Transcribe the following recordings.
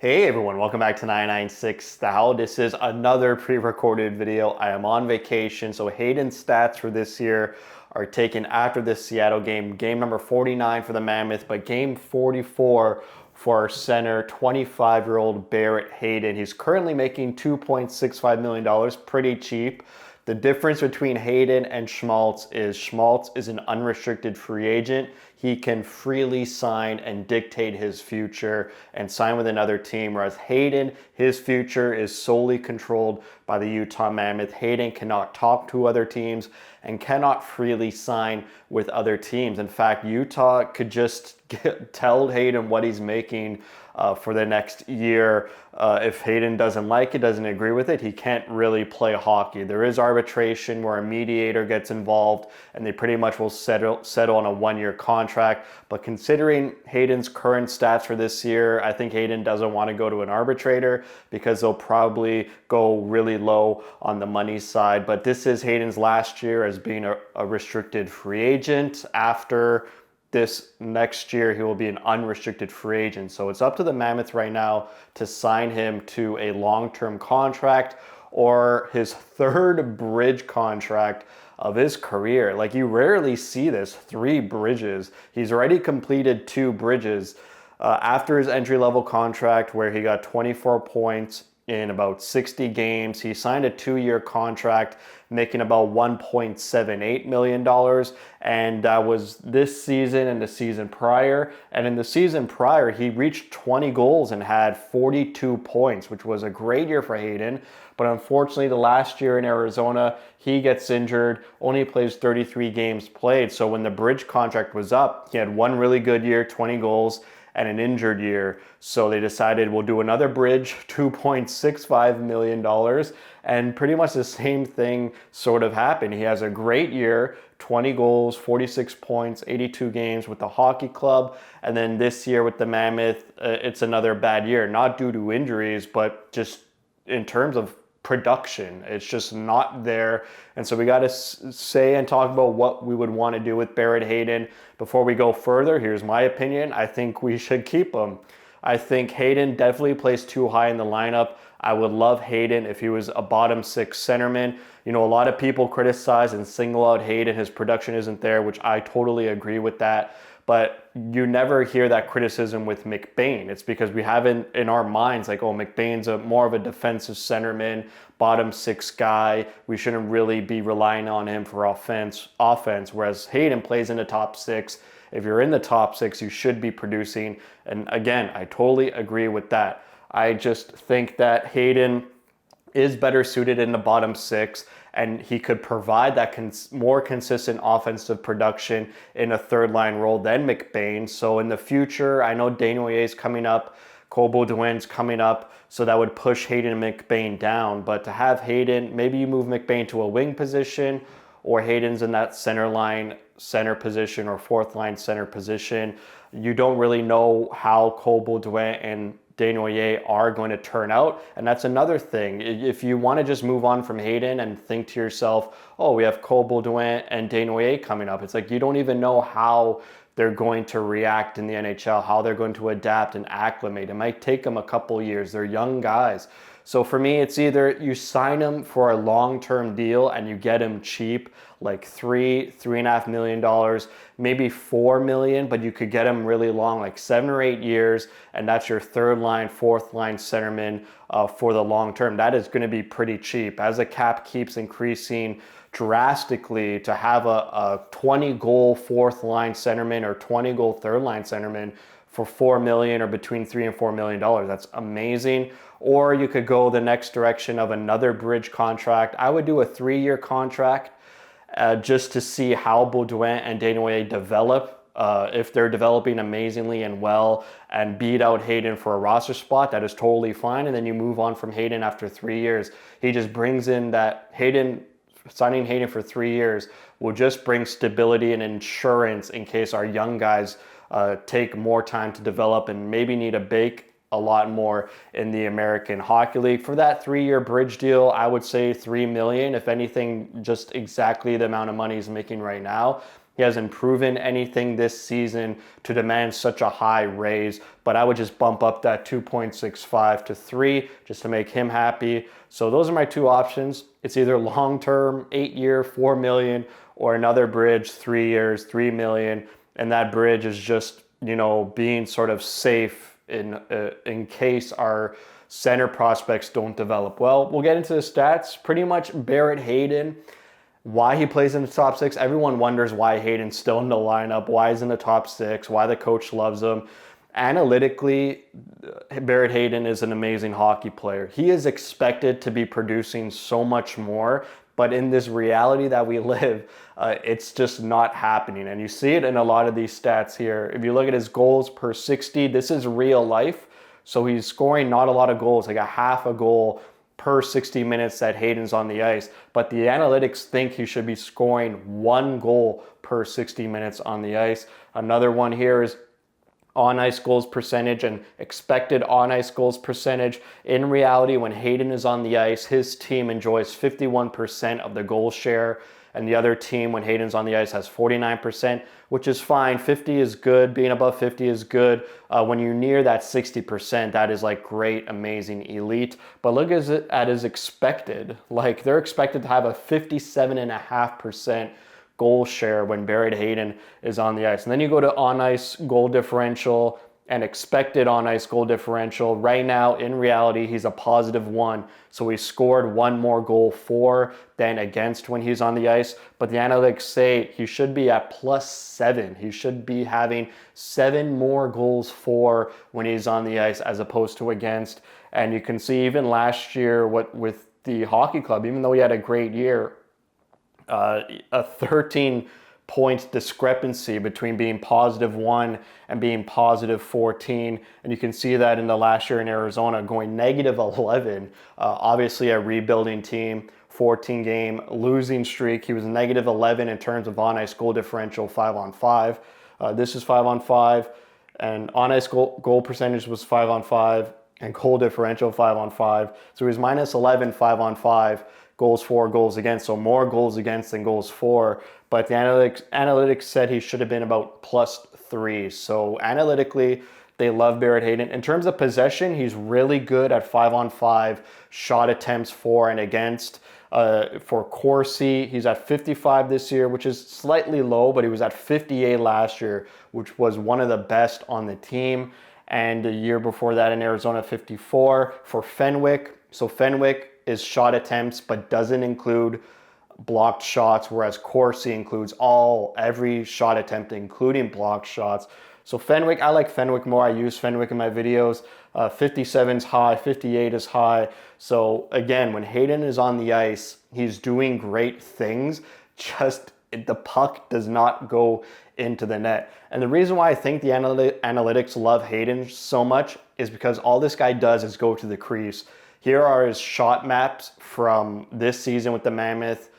Hey everyone, welcome back to 996 The Howl. This is another pre-recorded video. I am on vacation, so Hayton's stats for this year are taken after this Seattle game. Game number 49 for the Mammoth, but game 44 for our center, 25-year-old Barrett Hayton. He's currently making $2.65 million, pretty cheap. The difference between Hayton and Schmaltz is an unrestricted free agent. He can freely sign and dictate his future and sign with another team, whereas Hayton, his future is solely controlled by the Utah Mammoth. Hayton cannot talk to other teams and cannot freely sign with other teams. In fact, Utah could just tell Hayton what he's making for the next year. If Hayton doesn't like it, doesn't agree with it, he can't really play hockey. There is arbitration where a mediator gets involved and they pretty much will settle on a one-year contract. But considering Hayton's current stats for this year, I think Hayton doesn't want to go to an arbitrator because they'll probably go really low on the money side. But this is Hayton's last year as being a restricted free agent. After this next year, he will be an unrestricted free agent. So it's up to the Mammoth right now to sign him to a long-term contract or his third bridge contract of his career. Like, you rarely see this, 3 bridges. He's already completed 2 bridges after his entry-level contract where he got 24 points in about 60 games. He signed a 2-year contract making about $1.78 million. And that was this season and the season prior. And in the season prior, he reached 20 goals and had 42 points, which was a great year for Hayton. But unfortunately, the last year in Arizona, he gets injured, only plays 33 games played. So when the bridge contract was up, he had one really good year, 20 goals, and an injured year. So they decided we'll do another bridge, $2.65 million. And pretty much the same thing sort of happened. He has a great year, 20 goals, 46 points, 82 games with the hockey club. And then this year with the Mammoth, it's another bad year, not due to injuries, but just in terms of production. It's just not there. And so we got to say and talk about what we would want to do with Barrett Hayton. Before we go further, here's my opinion. I think we should keep him. I think Hayton definitely plays too high in the lineup. I would love Hayton if he was a bottom 6 centerman. You know, a lot of people criticize and single out Hayton. His production isn't there, which I totally agree with that. But you never hear that criticism with McBain. It's because we have in our minds like, oh, McBain's more of a defensive centerman, bottom 6 guy. We shouldn't really be relying on him for offense. Whereas Hayton plays in the top 6. If you're in the top 6, you should be producing. And again, I totally agree with that. I just think that Hayton is better suited in the bottom 6, and he could provide that more consistent offensive production in a third-line role than McBain. So in the future, I know Desnoyers is coming up, Cole Beaudoin's coming up, so that would push Hayton and McBain down. But to have Hayton, maybe you move McBain to a wing position, or Hayton's in that center position or fourth-line center position. You don't really know how Cole Beaudoin and Desnoyers are going to turn out. And that's another thing. If you want to just move on from Hayton and think to yourself, oh, we have Cole Beaudoin and Desnoyers coming up, it's like you don't even know how they're going to react in the NHL, how they're going to adapt and acclimate. It might take them a couple years. They're young guys. So for me, it's either you sign them for a long-term deal and you get them cheap, like $3.5 million, maybe $4 million, but you could get them really long, like 7 or 8 years, and that's your third line, fourth line centerman for the long term. That is going to be pretty cheap. As the cap keeps increasing drastically, to have a 20-goal fourth line centerman or 20-goal third line centerman for $4 million or between $3 and $4 million. That's amazing. Or you could go the next direction of another bridge contract. I would do a 3-year contract just to see how Beaudoin and Desnoyers develop. If they're developing amazingly and well and beat out Hayton for a roster spot, that is totally fine. And then you move on from Hayton after 3 years. He just brings in that signing Hayton for 3 years will just bring stability and insurance in case our young guys take more time to develop and maybe need to bake a lot more in the American Hockey League. For that 3-year bridge deal, I would say $3 million, if anything, just exactly the amount of money he's making right now. He hasn't proven anything this season to demand such a high raise, but I would just bump up that 2.65 to 3 just to make him happy. So those are my two options. It's either long-term, 8-year, 4 million, or another bridge, 3 years, 3 million. And that bridge is just, being sort of safe in case our center prospects don't develop well. We'll get into the stats. Pretty much Barrett, Hayton, why he plays in the top 6. Everyone wonders why Hayton's still in the lineup, why he's in the top 6, why the coach loves him. Analytically, Barrett Hayton is an amazing hockey player. He is expected to be producing so much more, but in this reality that we live, it's just not happening. And you see it in a lot of these stats here. If you look at his goals per 60, this is real life. So he's scoring not a lot of goals, like a half a goal per 60 minutes that Hayton's on the ice, but the analytics think he should be scoring 1 goal per 60 minutes on the ice. Another one here is on-ice goals percentage and expected on-ice goals percentage. In reality, when Hayton is on the ice, his team enjoys 51% of the goal share, and the other team, when Hayton's on the ice, has 49%, which is fine. 50 is good. Being above 50 is good. When you're near that 60%, that is like great, amazing, elite. But look at his expected. Like, they're expected to have a 57.5% goal share when Barrett Hayton is on the ice. And then you go to on-ice goal differential and expected on-ice goal differential. Right now, in reality, he's a +1. So he scored 1 more goal for than against when he's on the ice. But the analytics say he should be at +7. He should be having 7 more goals for when he's on the ice as opposed to against. And you can see even last year with the hockey club, even though he had a great year, a 13-point discrepancy between being +1 and being +14. And you can see that in the last year in Arizona going -11. Obviously a rebuilding team, 14-game losing streak. He was -11 in terms of on-ice goal differential 5-on-5. This is 5-on-5, and on-ice goal percentage was 5-on-5, and goal differential 5-on-5. So he was -11 5-on-5. Goals for, goals against, so more goals against than goals for. But the analytics said he should have been about +3. So analytically, they love Barrett Hayton. In terms of possession, he's really good at 5-on-5 shot attempts for and against. For Corsi, he's at 55 this year, which is slightly low, but he was at 58 last year, which was one of the best on the team. And the year before that in Arizona, 54. For Fenwick, so Fenwick is shot attempts but doesn't include blocked shots, whereas Corsi includes every shot attempt including blocked shots. So Fenwick, I like Fenwick more. I use Fenwick in my videos. 57 is high, 58 is high. So again, when Hayton is on the ice, he's doing great things, just the puck does not go into the net. And the reason why I think the analytics love Hayton so much is because all this guy does is go to the crease. Here are his shot maps from this season with the Mammoth,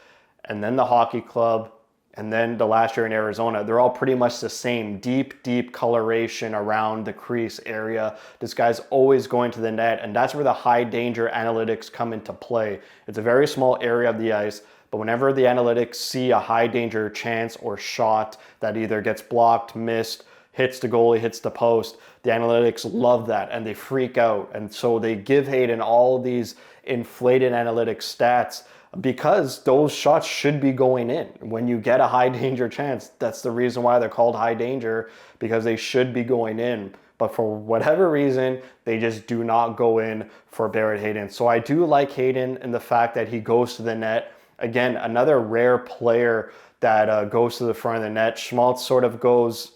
and then the hockey club, and then the last year in Arizona. They're all pretty much the same. Deep coloration around the crease area. This guy's always going to the net, and that's where the high danger analytics come into play. It's a very small area of the ice, but whenever the analytics see a high danger chance or shot that either gets blocked, missed, hits the goalie, hits the post, the analytics love that and they freak out. And so they give Hayton all these inflated analytics stats because those shots should be going in. When you get a high danger chance, that's the reason why they're called high danger, because they should be going in. But for whatever reason, they just do not go in for Barrett Hayton. So I do like Hayton in the fact that he goes to the net. Again, another rare player that goes to the front of the net. Schmaltz sort of goes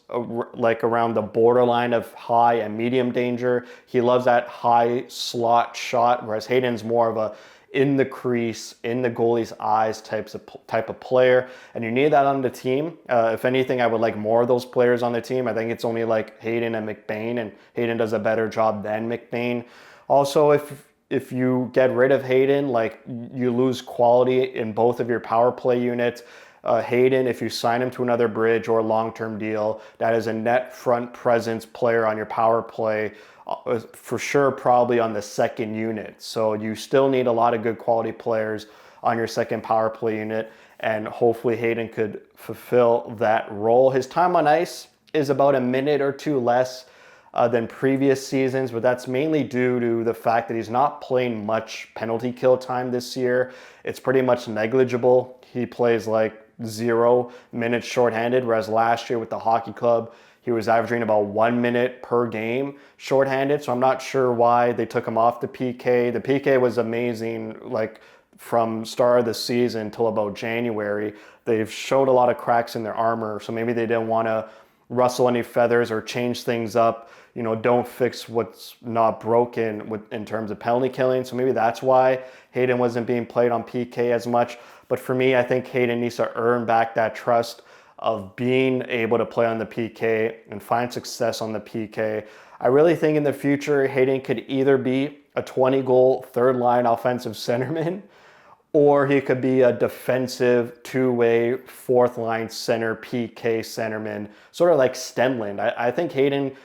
like around the borderline of high and medium danger. He loves that high slot shot, whereas Hayton's more of a in the crease, in the goalie's eyes type of player. And you need that on the team. If anything, I would like more of those players on the team. I think it's only like Hayton and McBain, and Hayton does a better job than McBain. Also, if you get rid of Hayton, like you lose quality in both of your power play units. Hayton, if you sign him to another bridge or a long-term deal, that is a net front presence player on your power play, for sure probably on the second unit. So you still need a lot of good quality players on your second power play unit. and hopefully Hayton could fulfill that role. His time on ice is about a minute or two less than previous seasons, but that's mainly due to the fact that he's not playing much penalty kill time this year. It's pretty much negligible. He plays like 0 minutes shorthanded, whereas last year with the hockey club, he was averaging about 1 minute per game shorthanded. So I'm not sure why they took him off the PK. The PK was amazing, like from start of the season till about January. They've showed a lot of cracks in their armor, so maybe they didn't want to rustle any feathers or change things up. You know, don't fix what's not broken in terms of penalty killing. So maybe that's why Hayton wasn't being played on PK as much. But for me, I think Hayton needs to earn back that trust of being able to play on the PK and find success on the PK. I really think in the future, Hayton could either be a 20-goal third-line offensive centerman, or he could be a defensive two-way fourth-line center PK centerman, sort of like Stenlund. I think Hayton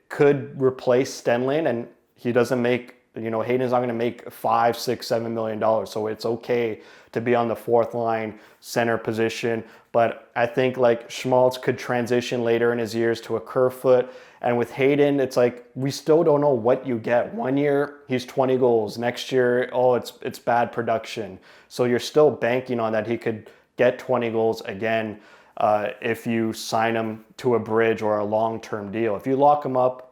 could replace Stenlund, and he doesn't make, you know, Hayton's not going to make $5, $6, $7 million. So it's okay to be on the fourth line center position. But I think like Schmaltz could transition later in his years to a Kerfoot. And with Hayton, it's like, we still don't know what you get. 1 year, he's 20 goals. Next year, oh, it's bad production. So you're still banking on that he could get 20 goals again if you sign him to a bridge or a long-term deal. If you lock him up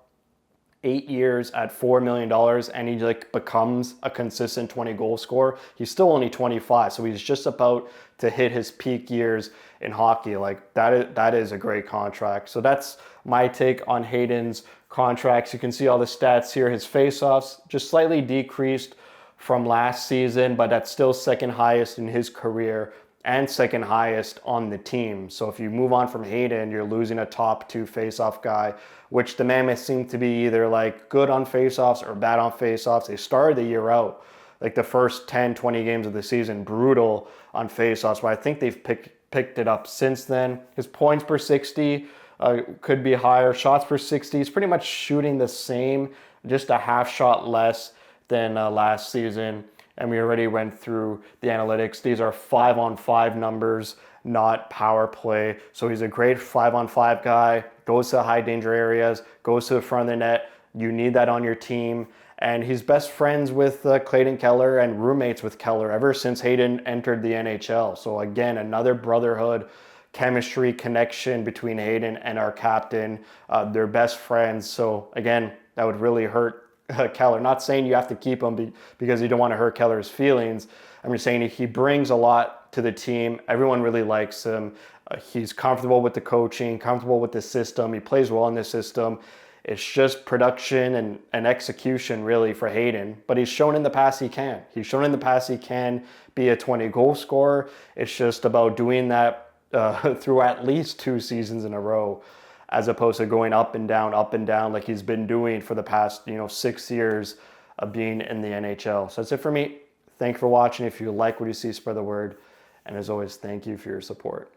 8 years at $4 million and he like becomes a consistent 20 goal scorer, he's still only 25. So he's just about to hit his peak years in hockey. Like that is a great contract. So that's my take on Hayton's contracts. You can see all the stats here. His faceoffs just slightly decreased from last season, but that's still second highest in his career and second highest on the team. So if you move on from Hayton, you're losing a top 2 faceoff guy, which the Mammoths seem to be either like good on faceoffs or bad on faceoffs. They started the year out, like the first 10, 20 games of the season, brutal on faceoffs, but I think they've picked it up since then. His points per 60 could be higher. Shots per 60, he's pretty much shooting the same, just a half shot less than last season. And we already went through the analytics. These are 5-on-5 numbers, not power play. So he's a great 5-on-5 guy, goes to high danger areas, goes to the front of the net. You need that on your team. And he's best friends with Clayton Keller and roommates with Keller ever since Hayton entered the NHL. So again, another brotherhood, chemistry, connection between Hayton and our captain. They're best friends. So again, that would really hurt Keller. Not saying you have to keep him because you don't want to hurt Keller's feelings. I'm just saying he brings a lot to the team. Everyone really likes him. He's comfortable with the coaching, comfortable with the system. He plays well in the system. It's just production and execution really for Hayton. But he's shown in the past he can. He's shown in the past he can be a 20-goal scorer. It's just about doing that through at least 2 seasons in a row, as opposed to going up and down like he's been doing for the past 6 years of being in the NHL. So that's it for me. Thank you for watching. If you like what you see, spread the word. And as always, thank you for your support.